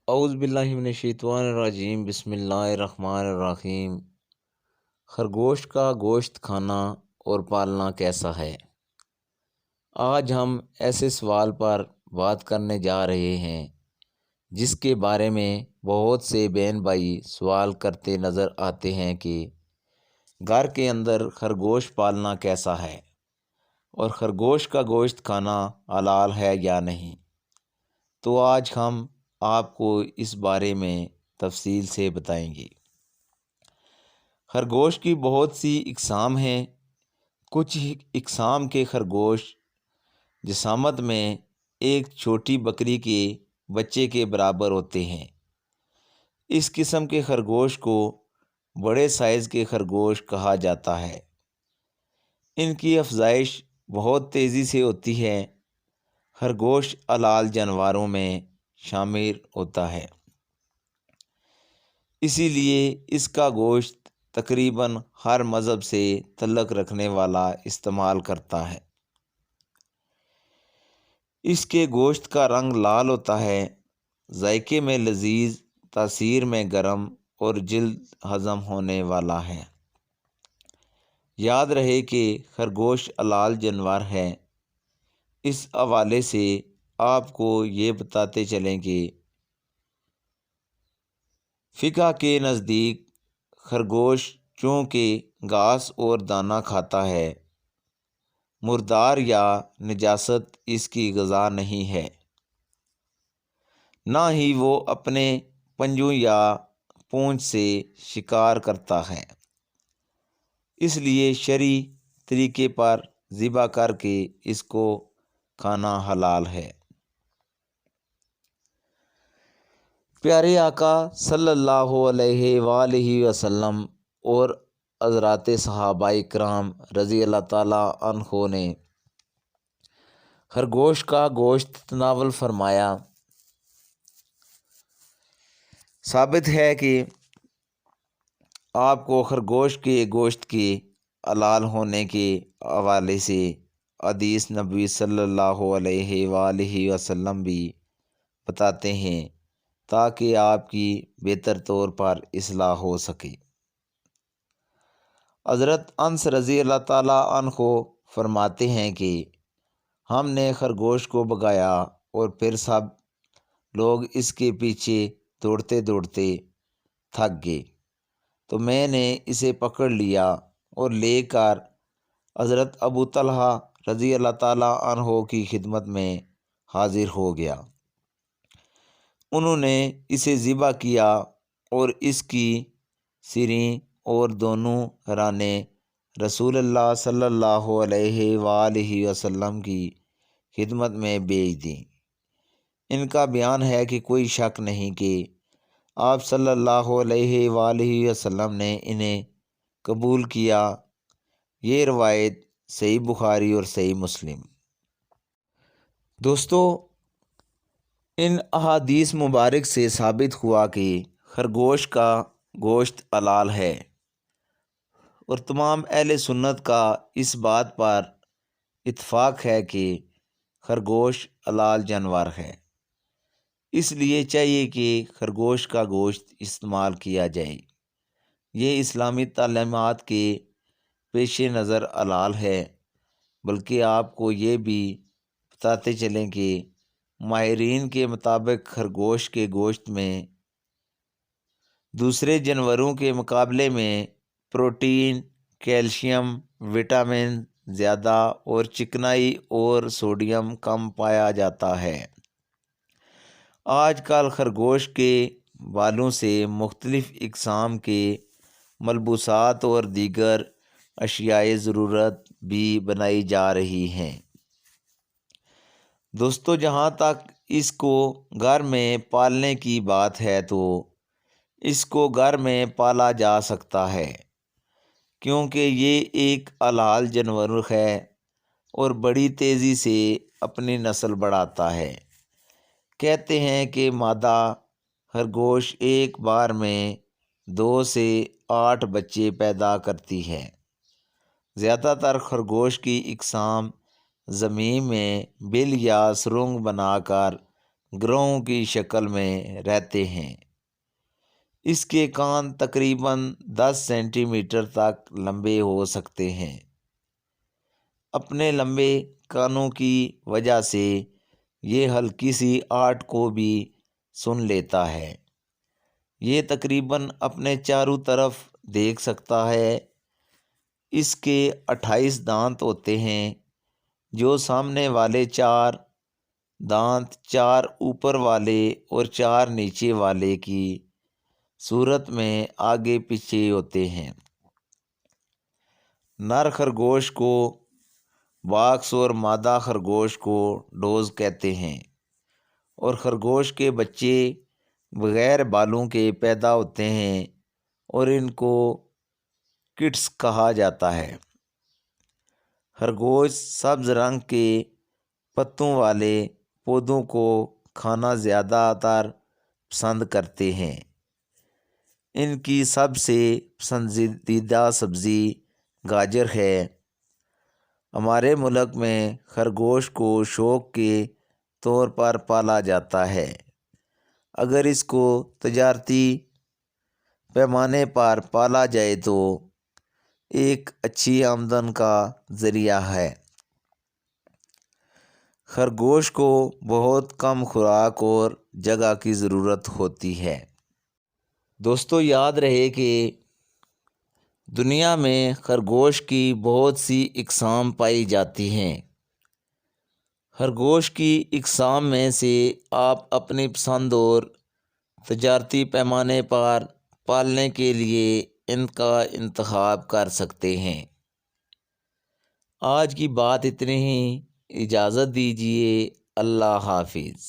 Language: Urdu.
اعوذ باللہ من الشیطان الرجیم، بسم اللہ الرحمن الرحیم۔ خرگوش کا گوشت کھانا اور پالنا کیسا ہے؟ آج ہم ایسے سوال پر بات کرنے جا رہے ہیں جس کے بارے میں بہت سے بہن بھائی سوال کرتے نظر آتے ہیں کہ گھر کے اندر خرگوش پالنا کیسا ہے اور خرگوش کا گوشت کھانا حلال ہے یا نہیں۔ تو آج ہم آپ کو اس بارے میں تفصیل سے بتائیں گے۔ خرگوش کی بہت سی اقسام ہیں۔ کچھ اقسام کے خرگوش جسامت میں ایک چھوٹی بکری کے بچے کے برابر ہوتے ہیں۔ اس قسم کے خرگوش کو بڑے سائز کے خرگوش کہا جاتا ہے۔ ان کی افزائش بہت تیزی سے ہوتی ہے۔ خرگوش حلال جانوروں میں شامل ہوتا ہے، اسی لیے اس کا گوشت تقریباً ہر مذہب سے تعلق رکھنے والا استعمال کرتا ہے۔ اس کے گوشت کا رنگ لال ہوتا ہے، ذائقے میں لذیذ، تاثیر میں گرم اور جلد ہضم ہونے والا ہے۔ یاد رہے کہ خرگوش حلال جانور ہے۔ اس حوالے سے آپ کو یہ بتاتے چلیں کہ فقہ کے نزدیک خرگوش چونکہ گھاس اور دانہ کھاتا ہے، مردار یا نجاست اس کی غذا نہیں ہے، نہ ہی وہ اپنے پنجوں یا پونچھ سے شکار کرتا ہے، اس لیے شرعی طریقے پر ذبح کر کے اس کو کھانا حلال ہے۔ پیارے آقا صلی اللہ علیہ وآلہ وسلم اور حضرات صحابہ کرام رضی اللہ تعالیٰ عنہ نے خرگوش کا گوشت تناول فرمایا۔ ثابت ہے کہ آپ کو خرگوش کے گوشت کے حلال ہونے کے حوالے سے حدیث نبوی صلی اللہ علیہ وآلہ وسلم بھی بتاتے ہیں تاکہ آپ کی بہتر طور پر اصلاح ہو سکے۔ حضرت انس رضی اللہ تعالیٰ عنہ فرماتے ہیں کہ ہم نے خرگوش کو بھگایا اور پھر سب لوگ اس کے پیچھے دوڑتے دوڑتے تھک گئے، تو میں نے اسے پکڑ لیا اور لے کر حضرت ابو طلحہ رضی اللہ تعالیٰ عنہ کی خدمت میں حاضر ہو گیا۔ انہوں نے اسے ذبح کیا اور اس کی سریں اور دونوں رانے رسول اللہ صلی اللہ علیہ وآلہ وسلم کی خدمت میں بھیج دیں۔ ان کا بیان ہے کہ کوئی شک نہیں کہ آپ صلی اللہ علیہ وآلہ وسلم نے انہیں قبول کیا۔ یہ روایت صحیح بخاری اور صحیح مسلم۔ دوستو، ان احادیث مبارک سے ثابت ہوا کہ خرگوش کا گوشت حلال ہے، اور تمام اہل سنت کا اس بات پر اتفاق ہے کہ خرگوش حلال جانور ہے۔ اس لیے چاہیے کہ خرگوش کا گوشت استعمال کیا جائے۔ یہ اسلامی تعلیمات کے پیش نظر حلال ہے، بلکہ آپ کو یہ بھی بتاتے چلیں کہ ماہرین کے مطابق خرگوش کے گوشت میں دوسرے جانوروں کے مقابلے میں پروٹین، کیلشیم، وٹامن زیادہ اور چکنائی اور سوڈیم کم پایا جاتا ہے۔ آج کل خرگوش کے بالوں سے مختلف اقسام کے ملبوسات اور دیگر اشیاء ضرورت بھی بنائی جا رہی ہیں۔ دوستو، جہاں تک اس کو گھر میں پالنے کی بات ہے تو اس کو گھر میں پالا جا سکتا ہے، کیونکہ یہ ایک حلال جانور ہے اور بڑی تیزی سے اپنی نسل بڑھاتا ہے۔ کہتے ہیں کہ مادہ خرگوش ایک بار میں 2 سے 8 بچے پیدا کرتی ہے۔ زیادہ تر خرگوش کی اقسام زمین میں بل یا سرنگ بنا کر گروہوں کی شکل میں رہتے ہیں۔ اس کے کان تقریباً 10 سینٹی میٹر تک لمبے ہو سکتے ہیں۔ اپنے لمبے کانوں کی وجہ سے یہ ہلکی سی آواز کو بھی سن لیتا ہے۔ یہ تقریباً اپنے چاروں طرف دیکھ سکتا ہے۔ اس کے 28 دانت ہوتے ہیں، جو سامنے والے 4 دانت 4 اوپر والے اور 4 نیچے والے کی صورت میں آگے پیچھے ہوتے ہیں۔ نر خرگوش کو باکس اور مادہ خرگوش کو ڈوز کہتے ہیں، اور خرگوش کے بچے بغیر بالوں کے پیدا ہوتے ہیں اور ان کو کٹس کہا جاتا ہے۔ خرگوش سبز رنگ کے پتوں والے پودوں کو کھانا زیادہ تر پسند کرتے ہیں۔ ان کی سب سے پسندیدہ سبزی گاجر ہے۔ ہمارے ملک میں خرگوش کو شوق کے طور پر پالا جاتا ہے۔ اگر اس کو تجارتی پیمانے پر پالا جائے تو ایک اچھی آمدن کا ذریعہ ہے۔ خرگوش کو بہت کم خوراک اور جگہ کی ضرورت ہوتی ہے۔ دوستو، یاد رہے کہ دنیا میں خرگوش کی بہت سی اقسام پائی جاتی ہیں۔ خرگوش کی اقسام میں سے آپ اپنی پسند اور تجارتی پیمانے پر پالنے کے لیے ان کا انتخاب کر سکتے ہیں۔ آج کی بات اتنی ہی، اجازت دیجیے، اللہ حافظ۔